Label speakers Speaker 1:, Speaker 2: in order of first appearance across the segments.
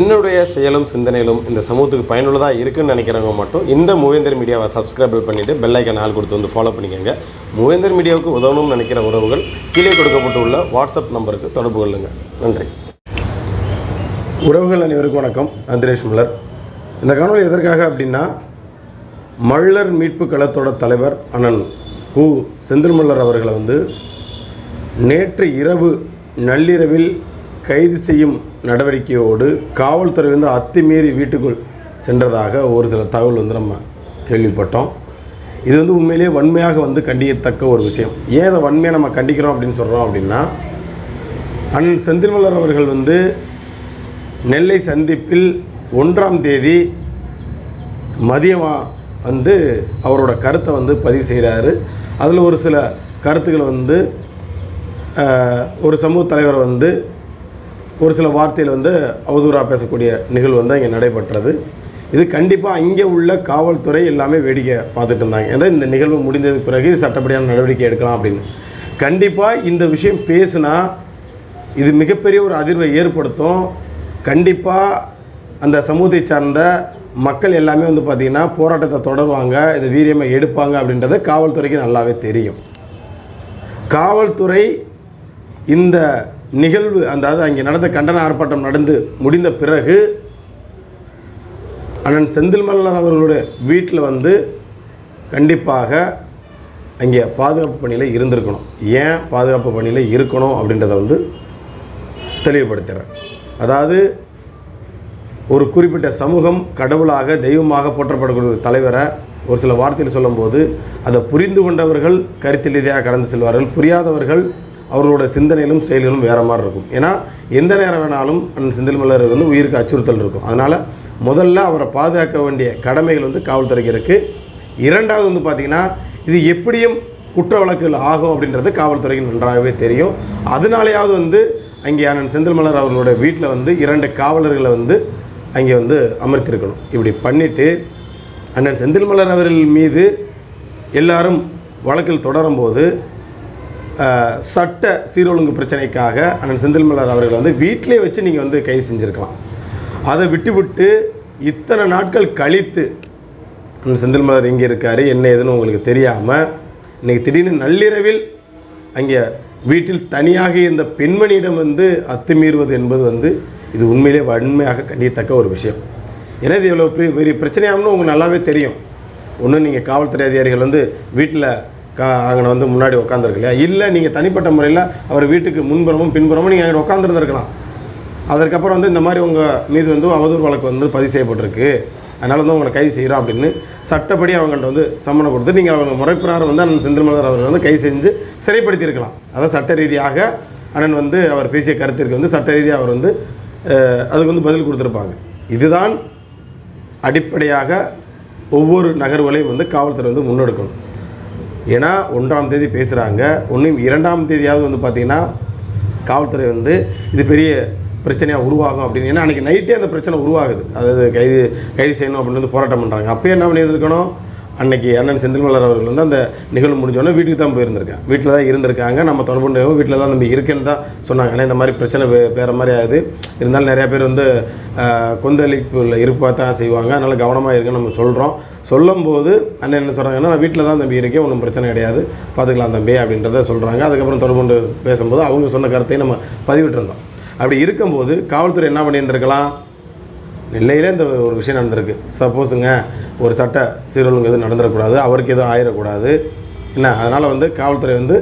Speaker 1: என்னுடைய செயலும் சிந்தனையிலும் இந்த சமூகத்துக்கு பயனுள்ளதாக இருக்குன்னு நினைக்கிறவங்க மட்டும் இந்த மூவேந்தர் மீடியாவை சப்ஸ்கிரைப் பண்ணிவிட்டு பெல் ஐக்கான் ஆல் கொடுத்து வந்து ஃபாலோ பண்ணிக்கோங்க. மூவேந்தர் மீடியாவுக்கு உதவணும்னு நினைக்கிற உறவுகள் கீழே கொடுக்கப்பட்டுள்ள வாட்ஸ்அப் நம்பருக்கு தொடர்பு கொள்ளுங்கள். நன்றி. உறவுகள் அனைவருக்கும் வணக்கம். தினேஷ் மல்லர். இந்த காணொலி எதற்காக அப்படின்னா, மல்லர் மீட்பு களத்தோட தலைவர் அண்ணன் கு செந்தில் மல்லர் அவர்களை நேற்று இரவு நள்ளிரவில் கைது செய்யும் நடவடிக்கையோடு காவல்துறை அத்துமீறி வீட்டுக்குள் சென்றதாக ஒரு சில தகவல் நம்ம கேள்விப்பட்டோம். இது உண்மையிலேயே வன்மையாக கண்டிக்கத்தக்க ஒரு விஷயம். ஏன் அதை வன்மையாக நம்ம கண்டிக்கிறோம் அப்படின்னு சொல்கிறோம் அப்படின்னா, அண்ணன் செந்தில் மல்லர் அவர்கள் நெல்லை சந்திப்பில் 1ஆம் தேதி மதியமாக அவரோட கருத்தை பதிவு செய்கிறாரு. அதில் ஒரு சில கருத்துக்கள் ஒரு சமூக தலைவர் ஒரு சில வார்த்தையில் அவதூறாக பேசக்கூடிய நிகழ்வு இங்கே நடைபெற்றது. இது கண்டிப்பாக இங்கே உள்ள காவல்துறை எல்லாமே வேடிக்கை பார்த்துட்டு இருந்தாங்க. ஏன்னா இந்த நிகழ்வு முடிந்ததுக்கு பிறகு சட்டப்படியான நடவடிக்கை எடுக்கலாம் அப்படின்னு. கண்டிப்பாக இந்த விஷயம் பேசுனா இது மிகப்பெரிய ஒரு அதிர்வை ஏற்படுத்தும். கண்டிப்பாக அந்த சமூகத்தை சார்ந்த மக்கள் எல்லாமே பார்த்திங்கன்னா போராட்டத்தை தொடருவாங்க, இதை வீரியமாக எடுப்பாங்க அப்படின்றத காவல்துறைக்கு நல்லாவே தெரியும். காவல்துறை இந்த நிகழ்வு அதாவது அங்கே நடந்த கண்டன ஆர்ப்பாட்டம் நடந்து முடிந்த பிறகு அண்ணன் செந்தில் மல்லர் அவர்களுடைய வீட்டில் கண்டிப்பாக அங்கே பாதுகாப்பு பணியில் இருந்திருக்கணும். ஏன் பாதுகாப்பு பணியில் இருக்கணும் அப்படின்றத தெளிவுபடுத்துகிறேன். அதாவது ஒரு குறிப்பிட்ட சமூகம் கடவுளாக தெய்வமாக போற்றப்படக்கூடிய ஒரு தலைவரை ஒரு சில வார்த்தையில் சொல்லும்போது அதை புரிந்து கொண்டவர்கள் கருத்து ரீதியாக கடந்து செல்வார்கள், புரியாதவர்கள் அவர்களோட சிந்தனையிலும் செயல்களும் வேறு மாதிரி இருக்கும். ஏன்னா எந்த நேரம் வேணாலும் அண்ணன் செந்தில் மல்லர் உயிருக்கு அச்சுறுத்தல் இருக்கும். அதனால் முதல்ல அவரை பாதுகாக்க வேண்டிய கடமைகள் காவல்துறைக்கு இருக்குது. இரண்டாவது பார்த்திங்கன்னா, இது எப்படியும் குற்ற வழக்குகள் ஆகும் அப்படின்றது காவல்துறைக்கு நன்றாகவே தெரியும். அதனாலேயாவது அங்கே அண்ணன் செந்தில் மல்லர் அவர்களோட வீட்டில் 2 காவலர்களை அங்கே அமர்த்திருக்கணும். இப்படி பண்ணிவிட்டு அண்ணன் செந்தில் மல்லர் அவர்கள் மீது எல்லாரும் வழக்கில் தொடரும்போது சட்ட சீரொழுங்கு பிரச்சனைக்காக அண்ணன் செந்தில் மல்லர் அவர்கள் வீட்டிலே வச்சு நீங்கள் கைது செஞ்சுருக்கலாம். அதை விட்டு இத்தனை நாட்கள் கழித்து அண்ணன் செந்தில் மல்லர் எங்கே இருக்கார் என்ன ஏதுன்னு உங்களுக்கு தெரியாமல் இன்றைக்கி திடீர்னு நள்ளிரவில் அங்கே வீட்டில் தனியாக இந்த பெண்மணியிடம் அத்துமீறுவது என்பது இது உண்மையிலே வன்மையாக கண்டிக்கத்தக்க ஒரு விஷயம். ஏன்னா இது எவ்வளோ பெரிய பிரச்சனையாகனு உங்களுக்கு நல்லாவே தெரியும். ஒன்று நீங்கள் காவல்துறை அதிகாரிகள் வீட்டில் அங்கே முன்னாடி உட்காந்துருக்கு இல்லையா, இல்லை நீங்கள் தனிப்பட்ட முறையில் அவர் வீட்டுக்கு முன்புறமும் பின்புறமும் நீங்கள் அங்கே உட்காந்துருந்துருக்கலாம். அதற்கப்புறம் இந்த மாதிரி உங்கள் மீது அவதூறு வழக்கு பதிவு செய்யப்பட்டிருக்கு, அதனால் உங்களை கைது செய்கிறோம் அப்படின்னு சட்டப்படி அவங்கள்ட்ட சம்மனை கொடுத்து நீங்கள் அவங்க முறைப்பிரகாரம் அண்ணன் செந்தில் மல்லர் அவர் கைது செஞ்சு சிறைப்படுத்தியிருக்கலாம். அதாவது சட்ட ரீதியாக அண்ணன் அவர் பேசிய கருத்திற்கு சட்ட ரீதியாக அவர் அதுக்கு பதில் கொடுத்துருப்பாங்க. இதுதான் அடிப்படையாக ஒவ்வொரு நகர்வுகளையும் காவல்துறை முன்னெடுக்கணும். ஏன்னா 1ஆம் தேதி பேசுகிறாங்க, ஒன்றும் 2ஆம் தேதியாவது பார்த்திங்கன்னா காவல்துறை இது பெரிய பிரச்சனையாக உருவாகும் அப்படின்னு. ஏன்னா அன்றைக்கி நைட்டே அந்த பிரச்சனை உருவாகுது. அதாவது கைது செய்யணும் அப்படின்னு போராட்டம் பண்ணுறாங்க. அப்போ என்ன பண்ணியிருக்கணும், அன்றைக்கி அண்ணன் செந்தில் மல்லர் அவர்கள் அந்த நிகழ்வு முடிஞ்சோடனே வீட்டுக்கு தான் போயிருந்திருக்கேன். வீட்டில் தான் இருந்திருக்காங்க. நம்ம தொடர்பு வீட்டில் தான் நம்ம இருக்குன்னு தான் சொன்னாங்க. ஏன்னா இந்த மாதிரி பிரச்சனை வேறு மாதிரி ஆகுது. இருந்தாலும் நிறையா பேர் கொந்தளிப்பில் இருப்பாக தான் செய்வாங்க. அதனால் கவனமாக இருக்குன்னு நம்ம சொல்கிறோம். சொல்லும்போது அண்ணன் என்ன சொல்கிறாங்கன்னா, நான் வீட்டில் தான் தம்பி இருக்கேன், ஒன்றும் பிரச்சனை கிடையாது, பார்த்துக்கலாம் தம்பி அப்படின்றத சொல்கிறாங்க. அதுக்கப்புறம் தொடர்பு பேசும்போது அவங்க சொன்ன கருத்தையும் நம்ம பதிவிட்டிருந்தோம். அப்படி இருக்கும்போது காவல்துறை என்ன பண்ணியிருந்திருக்கலாம், நெல்லையில் இந்த ஒரு விஷயம் நடந்திருக்கு, சப்போஸுங்க ஒரு சட்ட சீரொழுங்கு எதுவும் நடந்துடக்கூடாது, அவருக்கு எதுவும் ஆயிடக்கூடாது என்ன, அதனால் காவல்துறை 2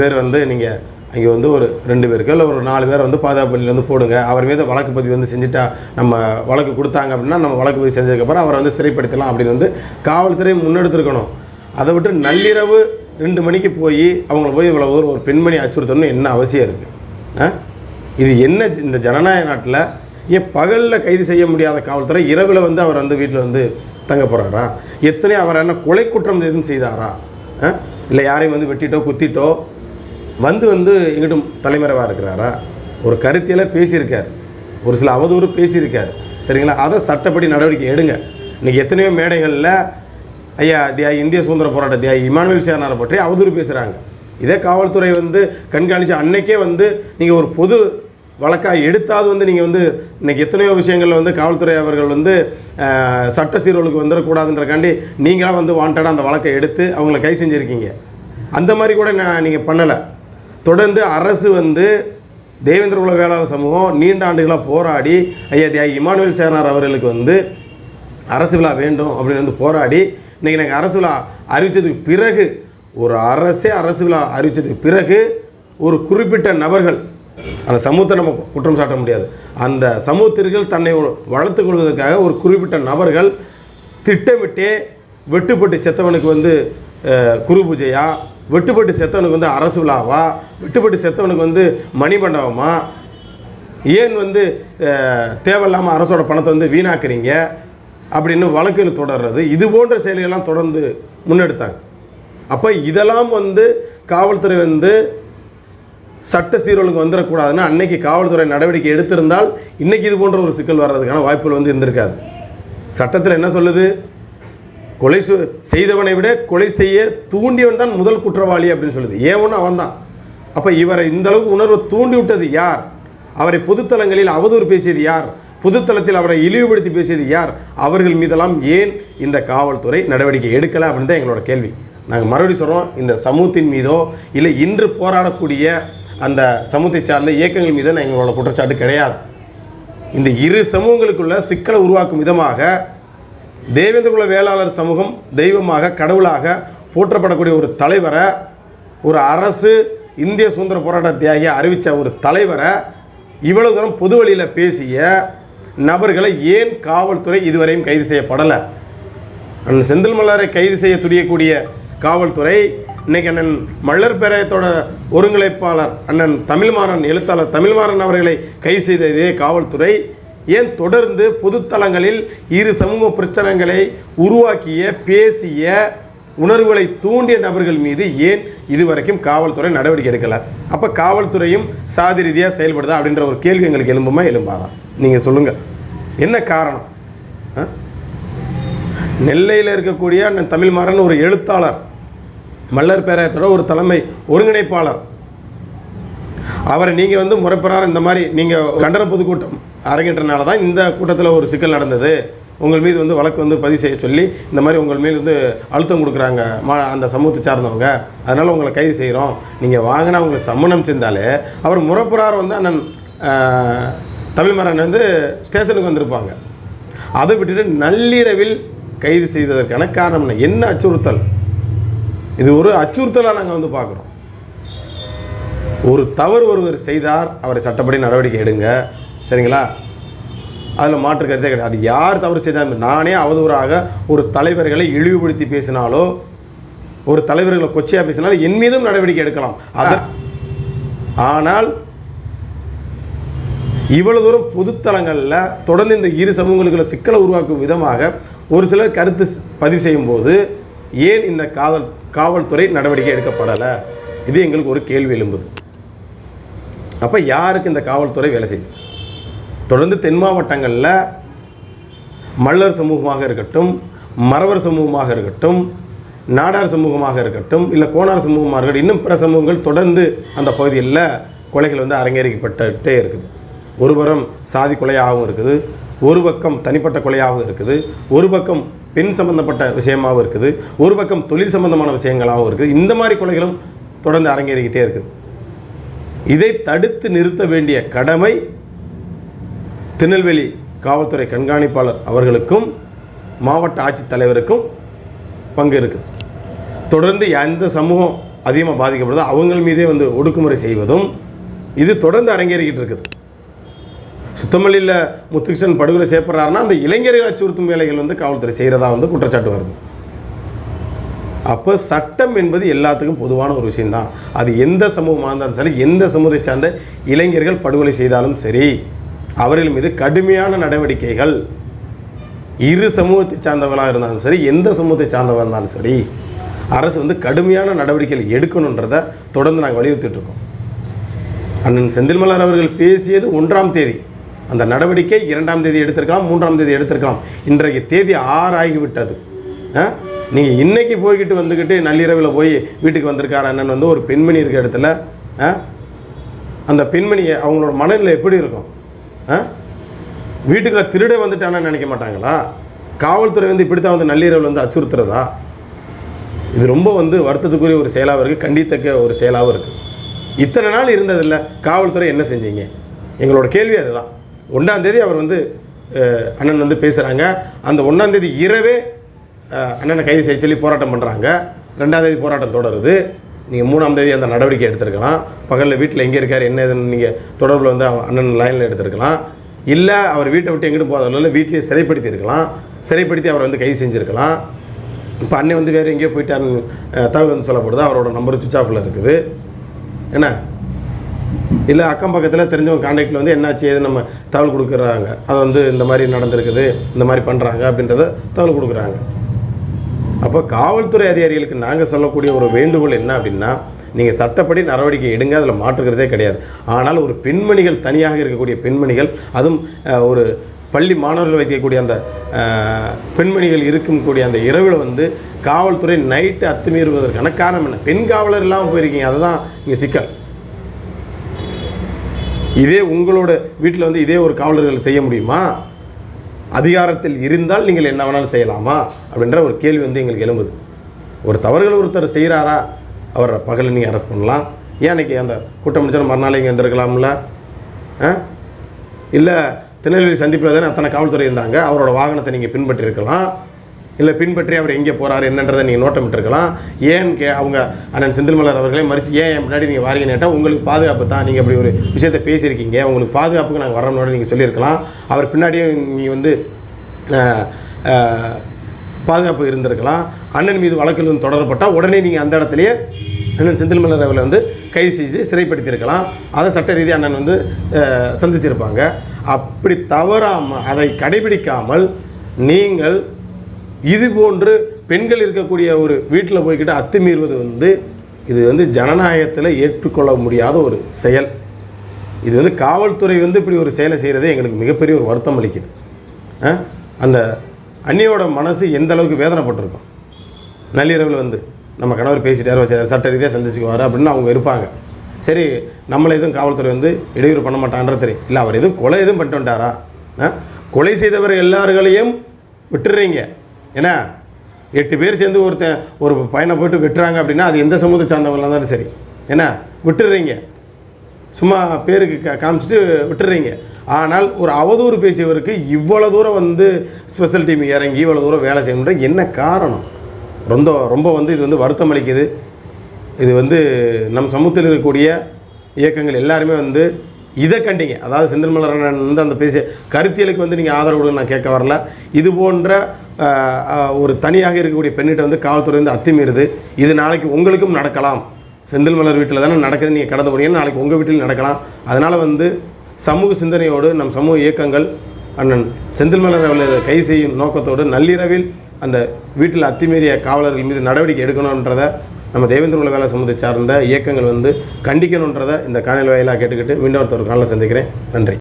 Speaker 1: பேர் நீங்கள் அங்கே ஒரு 2 பேருக்கு இல்லை ஒரு 4 பேரை பாதுகாப்பு பணியில் போடுங்க, அவர் மீது வழக்கு பதிவு செஞ்சுட்டா நம்ம வழக்கு கொடுத்தாங்க அப்படின்னா நம்ம வழக்கு பதிவு செஞ்சதுக்கப்புறம் அவரை சிறைப்படுத்தலாம் அப்படின்னு காவல்துறை முன்னெடுத்துருக்கணும். அதை விட்டு நள்ளிரவு 2 மணிக்கு போய் அவங்கள போய் இவ்வளோ ஒரு பெண்மணி அச்சுறுத்தணும்னு என்ன அவசியம் இருக்குது? இது என்ன இந்த ஜனநாயக நாட்டில் ஏன் பகலில் கைது செய்ய முடியாத காவல்துறை இரவில் அவர் வீட்டில் தங்க போகிறாரா? எத்தனை அவர் என்ன கொலை குற்றம் எதுவும் செய்தாரா? இல்லை யாரையும் வெட்டிட்டோ குத்திட்டோ எங்கிட்டும் தலைமறைவாக இருக்கிறாரா? ஒரு கருத்தியில் பேசியிருக்கார், ஒரு சில அவதூறு பேசியிருக்கார், சரிங்களா? அதை சட்டப்படி நடவடிக்கை எடுங்க. இன்றைக்கி எத்தனையோ மேடைகளில் ஐயா இந்திய சுதந்திர போராட்ட தியாகி இமானுவேல் சேனாரை பற்றி அவதூறு பேசுகிறாங்க. இதே காவல்துறை கண்காணித்து அன்னைக்கே நீங்கள் ஒரு பொது வழக்காக எடுத்தாவது வந்து நீங்கள் வந்து இன்றைக்கி எத்தனையோ விஷயங்களில் வந்து காவல்துறை அவர்கள் வந்து சட்ட சீர்குலைக்கு வந்துடக்கூடாதுன்றக்காண்டி நீங்களாக வந்து வாண்டடாக அந்த வழக்கை எடுத்து அவங்கள கை செஞ்சுருக்கீங்க. அந்த மாதிரி கூட நீங்கள் பண்ணலை. தொடர்ந்து அரசு வந்து தேவேந்திர குல வேளாளர் சமூகம் நீண்ட ஆண்டுகளாக போராடி ஐயா தியாகி இமானுவேல் சேனார் அவர்களுக்கு வந்து அரசு விழா வேண்டும் அப்படின்னு வந்து போராடி இன்றைக்கி நாங்கள் அரசு விழா அறிவித்ததுக்கு பிறகு ஒரு அரசு விழா அறிவித்ததுக்கு பிறகு ஒரு குறிப்பிட்ட நபர்கள் அந்த சமூகத்தை நம்ம குற்றம் சாட்ட முடியாது. அந்த சமூகத்திற்கு தன்னை வளர்த்து கொள்வதற்காக ஒரு குறிப்பிட்ட நபர்கள் திட்டமிட்டே வெட்டுப்பட்டு செத்தவனுக்கு வந்து குரு பூஜையா, வெட்டுப்பட்டு செத்தவனுக்கு வந்து அரசு விழாவா, வெட்டுப்பட்டு செத்தவனுக்கு வந்து மணிமண்டபமா, ஏன் வந்து தேவையில்லாமல் அரசோட பணத்தை வந்து வீணாக்குறீங்க அப்படின்னு வழக்குகள் தொடர்றது, இது போன்ற செயல்களெல்லாம் தொடர்ந்து முன்னெடுத்தாங்க. அப்போ இதெல்லாம் வந்து காவல்துறை வந்து சட்ட சீர்குலைக்கு வந்துடக்கூடாதுன்னு அன்னைக்கு காவல்துறை நடவடிக்கை எடுத்திருந்தால் இன்றைக்கி இது போன்ற ஒரு சிக்கல் வர்றதுக்கான வாய்ப்புகள் வந்து இருந்திருக்காது. சட்டத்தில் என்ன சொல்லுது? கொலை செய்தவனை விட கொலை செய்ய தூண்டியவன் தான் முதல் குற்றவாளி அப்படின்னு சொல்லுது. ஏவனும் அவன் தான். அப்போ இவரை இந்த அளவுக்கு உணர்வை தூண்டி விட்டது யார்? அவரை பொதுத்தலங்களில் அவதூறு பேசியது யார்? பொதுத்தளத்தில் அவரை இழிவுபடுத்தி பேசியது யார்? அவர்கள் மீதெல்லாம் ஏன் இந்த காவல்துறை நடவடிக்கை எடுக்கலை அப்படின்னு தான் எங்களோட கேள்வி. நாங்கள் மறுபடியும் சொல்கிறோம், இந்த சமூகத்தின் மீதோ இல்லை இன்று போராடக்கூடிய அந்த சமூகத்தை சார்ந்த இயக்கங்கள் மீதோ எங்களோட குற்றச்சாட்டு கிடையாது. இந்த இரு சமூகங்களுக்குள்ள சிக்கலை உருவாக்கும் விதமாக தேவேந்திர குல வேளாளர் சமூகம் தெய்வமாக கடவுளாக போற்றப்படக்கூடிய ஒரு தலைவரை, ஒரு அரசு இந்திய சுதந்திர போராட்ட தியாகியை அறிவித்த ஒரு தலைவரை இவ்வளவு தூரம் பொது வழியில் பேசிய நபர்களை ஏன் காவல்துறை இதுவரையும் கைது செய்யப்படலை? அண்ணன் செந்தில் மலரை கைது செய்ய துடியக்கூடிய காவல்துறை இன்றைக்கி அண்ணன் மல்லர் பேராயத்தோட ஒருங்கிணைப்பாளர் அண்ணன் தமிழ்மாறன், எழுத்தாளர் தமிழ்மாறன் அவர்களை கைது செய்த இதே காவல்துறை ஏன் தொடர்ந்து பொதுத்தலங்களில் இரு சமூக பிரச்சனைகளை உருவாக்கிய பேசிய உணர்வுகளை தூண்டிய நபர்கள் மீது ஏன் இதுவரைக்கும் காவல்துறை நடவடிக்கை எடுக்கலை? அப்போ காவல்துறையும் சாதி ரீதியாக செயல்படுதா அப்படின்ற ஒரு கேள்வி எங்களுக்கு எழும்புமா எழும்பாதான்? நீங்கள் சொல்லுங்கள், என்ன காரணம்? நெல்லையில் இருக்கக்கூடிய அண்ணன் தமிழ்மாறன் ஒரு எழுத்தாளர், மல்லர் பேராயத்தோட ஒரு தலைமை ஒருங்கிணைப்பாளர். அவரை நீங்கள் வந்து முறைப்பெறார் இந்த மாதிரி நீங்கள் கண்டன பொதுக்கூட்டம் அரங்கேற்றனால தான் இந்த கூட்டத்தில் ஒரு சிக்கல் நடந்தது, உங்கள் மீது வந்து வழக்கு வந்து பதிவு செய்ய சொல்லி இந்த மாதிரி உங்கள் மீது வந்து அழுத்தம் கொடுக்குறாங்க அந்த சமூகத்தை சார்ந்தவங்க, அதனால் உங்களை கைது செய்கிறோம், நீங்கள் வாங்கினா உங்களுக்கு சம்மணம் செஞ்சாலே அவர் முறைப்பெறார் வந்து அண்ணன் தமிழ்மாறன் வந்து ஸ்டேஷனுக்கு வந்திருப்பாங்க. அதை விட்டுட்டு நள்ளிரவில் கைது செய்வதற்கான காரணம் என்ன அச்சுறுத்தல்? இது ஒரு அச்சுறுத்தலாக நாங்கள் வந்து பார்க்குறோம். ஒரு தவறு ஒருவர் செய்தார், அவரை சட்டப்படி நடவடிக்கை எடுங்க, சரிங்களா? அதில் மாற்று கருத்தே கிடையாது. அது யார் தவறு செய்தால், நானே அவதூறாக ஒரு தலைவர்களை இழிவுபடுத்தி பேசினாலோ ஒரு தலைவர்களை கொச்சையாக பேசினாலும் என் மீதும் நடவடிக்கை எடுக்கலாம். ஆனால் இவ்வளவு தூரம் பொதுத்தலங்களில் தொடர்ந்து இந்த இரு சமூகங்களுக்குள்ள சிக்கலை உருவாக்கும் விதமாக ஒரு சிலர் கருத்து பதிவு செய்யும் போது ஏன் இந்த காவல்துறை நடவடிக்கை எடுக்கப்படலை? இது எங்களுக்கு ஒரு கேள்வி எழும்புது. அப்போ யாருக்கு இந்த காவல்துறை வேலை செய்யுது? தொடர்ந்து தென் மாவட்டங்களில் மல்லர் சமூகமாக இருக்கட்டும், மறவர் சமூகமாக இருக்கட்டும், நாடார் சமூகமாக இருக்கட்டும், இல்லை கோனார் சமூகமாக இருக்கட்டும், இன்னும் பிற சமூகங்கள் தொடர்ந்து அந்த பகுதியில் கொலைகள் வந்து அரங்கேறிக்கப்பட்டே இருக்குது. ஒரு புறம் சாதி கொலையாகவும் இருக்குது, ஒரு பக்கம் தனிப்பட்ட கொலையாகவும் இருக்குது, ஒரு பக்கம் பெண் சம்பந்தப்பட்ட விஷயமாகவும் இருக்குது, ஒரு பக்கம் தொழில் சம்பந்தமான விஷயங்களாகவும் இருக்குது. இந்த மாதிரி கொலைகளும் தொடர்ந்து அரங்கேறிக்கிட்டே இருக்குது. இதை தடுத்து நிறுத்த வேண்டிய கடமை திருநெல்வேலி காவல்துறை கண்காணிப்பாளர் அவர்களுக்கும் மாவட்ட ஆட்சித்தலைவருக்கும் பங்கு இருக்குது. தொடர்ந்து எந்த சமூகம் அதிகமாக பாதிக்கப்படுதோ அவங்கள் மீதே வந்து ஒடுக்குமுறை செய்வதும் இது தொடர்ந்து அரங்கேறிக்கிட்டு இருக்குது. சுத்தமல்லியில் முத்துகிருஷ்ணன் படுகொலை செய்யப்படுறாருன்னா அந்த இளைஞர்கள் அச்சுறுத்தும் வேலைகள் வந்து காவல்துறை செய்கிறதா வந்து குற்றச்சாட்டு வருது. அப்போ சட்டம் என்பது எல்லாத்துக்கும் பொதுவான ஒரு விஷயந்தான். அது எந்த சமூகமாக இருந்தாலும் சரி, எந்த சமூகத்தை சார்ந்த இளைஞர்கள் படுகொலை செய்தாலும் சரி, அவர்கள் மீது கடுமையான நடவடிக்கைகள் இரு சமூகத்தை சார்ந்தவர்களாக இருந்தாலும் சரி, எந்த சமூகத்தை சார்ந்தவர்களாக இருந்தாலும் சரி, அரசு வந்து கடுமையான நடவடிக்கைகள் எடுக்கணுன்றதை தொடர்ந்து நாங்கள் வலியுறுத்திட்டுருக்கோம். அண்ணன் செந்தில்மலர் அவர்கள் பேசியது 1ஆம் தேதி, அந்த நடவடிக்கை 2ஆம் தேதி எடுத்திருக்கலாம், 3ஆம் தேதி எடுத்திருக்கலாம். இன்றைக்கு தேதி 6 ஆகிவிட்டது. நீங்கள் இன்றைக்கி போய்கிட்டு வந்துக்கிட்டு நள்ளிரவில் போய் வீட்டுக்கு வந்திருக்கார் அண்ணன் வந்து ஒரு பெண்மணி இருக்க இடத்துல அந்த பெண்மணியை அவங்களோட மனநிலை எப்படி இருக்கும்? வீட்டுக்குள்ளே திருட வந்துட்டான்னு நினைக்க மாட்டாங்களா? காவல்துறை வந்து இப்படி தான் வந்து நள்ளிரவில் வந்து அச்சுறுத்துறதா? இது ரொம்ப வந்து வருத்தத்துக்குரிய ஒரு செயலாகவும் இருக்குது, கண்டித்தக்க ஒரு செயலாகவும் இருக்குது. இத்தனை நாள் இருந்ததில்லை, காவல்துறை என்ன செஞ்சீங்க? எங்களோட கேள்வி அதுதான். 1ஆம் தேதி அவர் வந்து அண்ணன் வந்து பேசுகிறாங்க. அந்த 1ஆம் தேதி இரவே அண்ணனை கைது செய்ய சொல்லி போராட்டம் பண்ணுறாங்க. 2ஆம் தேதி போராட்டம் தொடருது. நீங்கள் 3ஆம் தேதி அந்த நடவடிக்கை எடுத்திருக்கலாம். பகலில் வீட்டில் எங்கே இருக்கார் என்ன ஏதுன்னு நீங்கள் தொடர்பில் வந்து அண்ணன் லைனில் எடுத்திருக்கலாம். இல்லை அவர் வீட்டை விட்டு எங்கிட்டு போகிறதில்ல, வீட்டிலேயே சிறைப்படுத்தியிருக்கலாம். சிறைப்படுத்தி அவரை வந்து கைது செஞ்சுருக்கலாம். இப்போ அண்ணன் வந்து வேறு எங்கேயோ போயிட்டாருன்னு தகவல் வந்து சொல்லப்படுது. அவரோட நம்பர் சுவிட்ச் ஆஃபில் இருக்குது. என்ன இல்லை அக்கம் பக்கத்தில் தெரிஞ்சவங்க கான்டாக்டில் வந்து என்னாச்சு ஏது நம்ம தகவல் கொடுக்குறாங்க. அதை வந்து இந்த மாதிரி நடந்திருக்குது, இந்த மாதிரி பண்ணுறாங்க அப்படின்றத தகவல் கொடுக்குறாங்க. அப்போ காவல்துறை அதிகாரிகளுக்கு நாங்கள் சொல்லக்கூடிய ஒரு வேண்டுகோள் என்ன அப்படின்னா, நீங்கள் சட்டப்படி நடவடிக்கை எடுங்க, அதில் மாற்றுக்கிறதே கிடையாது. ஆனால் ஒரு பெண்மணிகள், தனியாக இருக்கக்கூடிய பெண்மணிகள், அதுவும் ஒரு பள்ளி மாணவர்கள் வைக்கக்கூடிய அந்த பெண்மணிகள் இருக்கக்கூடிய அந்த இரவில் வந்து காவல்துறை நைட்டு அத்துமீறுவதற்கான காரணம் என்ன? பெண் காவலர் இல்லாமல் போயிருக்கீங்க, அதுதான் இங்கே சிக்கல். இதே உங்களோட வீட்டில் வந்து இதே ஒரு காவலர்கள் செய்ய முடியுமா? அதிகாரத்தில் இருந்தால் நீங்கள் என்ன வேணாலும் செய்யலாமா அப்படின்ற ஒரு கேள்வி வந்து எங்களுக்கு எழும்புது. ஒரு தவறுகள் ஒருத்தர் செய்கிறாரா, அவரை பகலில் நீங்கள் அரெஸ்ட் பண்ணலாம். ஏன் அன்றைக்கி அந்த கூட்டம் முடிச்சாலும் மறுநாள் இங்கே வந்திருக்கலாம்ல? இல்லை திருநெல்வேலி சந்திப்பில் தானே அத்தனை காவல்துறை இருந்தாங்க, அவரோட வாகனத்தை நீங்கள் பின்பற்றிருக்கலாம். இல்லை பின்பற்றி அவர் எங்கே போகிறாரு என்னன்றதை நீங்கள் நோட்டமிட்டிருக்கலாம். ஏன் அவங்க அண்ணன் செந்தில்மலர் அவர்களே மறித்து ஏன் என் முன்னாடி நீங்கள் வாரீங்கன்னு கேட்டால் உங்களுக்கு பாதுகாப்பு தான், நீங்கள் அப்படி ஒரு விஷயத்தை பேசியிருக்கீங்க, உங்களுக்கு பாதுகாப்புக்கு நாங்கள் வரோம்னோட நீங்கள் சொல்லியிருக்கலாம். அவர் பின்னாடியே நீங்கள் வந்து பாதுகாப்பு இருந்திருக்கலாம். அண்ணன் மீது வழக்கில் வந்து தொடரப்பட்டால் உடனே நீங்கள் அந்த இடத்துலையே அண்ணன் செந்தில்மலர் அவர்களை வந்து கைது செய்து சிறைப்படுத்தியிருக்கலாம். அதை சட்ட ரீதியாக அண்ணன் வந்து சந்திச்சிருப்பாங்க. அப்படி தவறாமல் அதை கடைபிடிக்காமல் நீங்கள் இது போன்று பெண்கள் இருக்கக்கூடிய ஒரு வீட்டில் போய்கிட்டு அத்துமீறுவது வந்து இது வந்து ஜனநாயகத்தில் ஏற்றுக்கொள்ள முடியாத ஒரு செயல். இது வந்து காவல்துறை வந்து இப்படி ஒரு செயலை செய்கிறதே எங்களுக்கு மிகப்பெரிய ஒரு வருத்தம் அளிக்குது. அந்த அண்ணியோட மனசு எந்த அளவுக்கு வேதனைப்பட்டிருக்கும். நள்ளிரவில் வந்து நம்ம கணவர் பேசிட்டார், சட்ட ரீதியாக சந்திச்சுக்குவார் அப்படின்னு அவங்க இருப்பாங்க. சரி, நம்மளை எதுவும் காவல்துறை வந்து இடையூறு பண்ண மாட்டான்ற தெரியும். இல்லை அவர் எதுவும் கொலை எதுவும் பண்ணிட்டு வந்துட்டாரா? கொலை செய்தவர் எல்லார்களையும் விட்டுடுறீங்க. ஏன்னா 8 பேர் சேர்ந்து ஒரு பையனை போய்ட்டு விட்டுறாங்க அப்படின்னா அது எந்த சமூகத்தை சார்ந்தவங்களாக இருந்தாலும் சரி, ஏன்னா விட்டுடுறீங்க, சும்மா பேருக்கு காமிச்சிட்டு விட்டுடுறீங்க. ஆனால் ஒரு அவதூறு பேசியவருக்கு இவ்வளோ தூரம் வந்து ஸ்பெஷல் டீம் இறங்கி இவ்வளோ தூரம் வேலை செய்யணுன்ற என்ன காரணம்? ரொம்ப வந்து இது வந்து வருத்தம் அளிக்குது. இது வந்து நம் சமூகத்தில் இருக்கக்கூடிய இயக்கங்கள் எல்லாருமே வந்து இதை கண்டிங்க. அதாவது செந்தில்மலரன் வந்து அந்த பேசிய கருத்தியலுக்கு வந்து நீங்கள் ஆதரவு கொடுங்க, நான் கேட்க வரல. இது போன்ற ஒரு தனியாக இருக்கக்கூடிய பெண்ணிட்ட வந்து காவல்துறை வந்து அத்துமீறுது. இது நாளைக்கு உங்களுக்கும் நடக்கலாம். செந்தில்மலர் வீட்டில் தானே நடக்குது, நீங்கள் கடந்து போனீங்கன்னா நாளைக்கு உங்கள் வீட்டில் நடக்கலாம். அதனால் வந்து சமூக சிந்தனையோடு நம் சமூக இயக்கங்கள் அண்ணன் செந்தில்மலர் அவர்களை கைது செய்யும் நோக்கத்தோடு நள்ளிரவில் அந்த வீட்டில் அத்துமீறிய காவலர்கள் மீது நடவடிக்கை எடுக்கணுன்றதை நம்ம தேவேந்திர குல வேலை சமூகத்தை சார்ந்த இயக்கங்கள் வந்து கண்டிக்கணுன்றதை இந்த காணொலி வாயிலாக கேட்டுக்கிட்டு மீண்டும் ஒரு காலையில் சந்திக்கிறேன். நன்றி.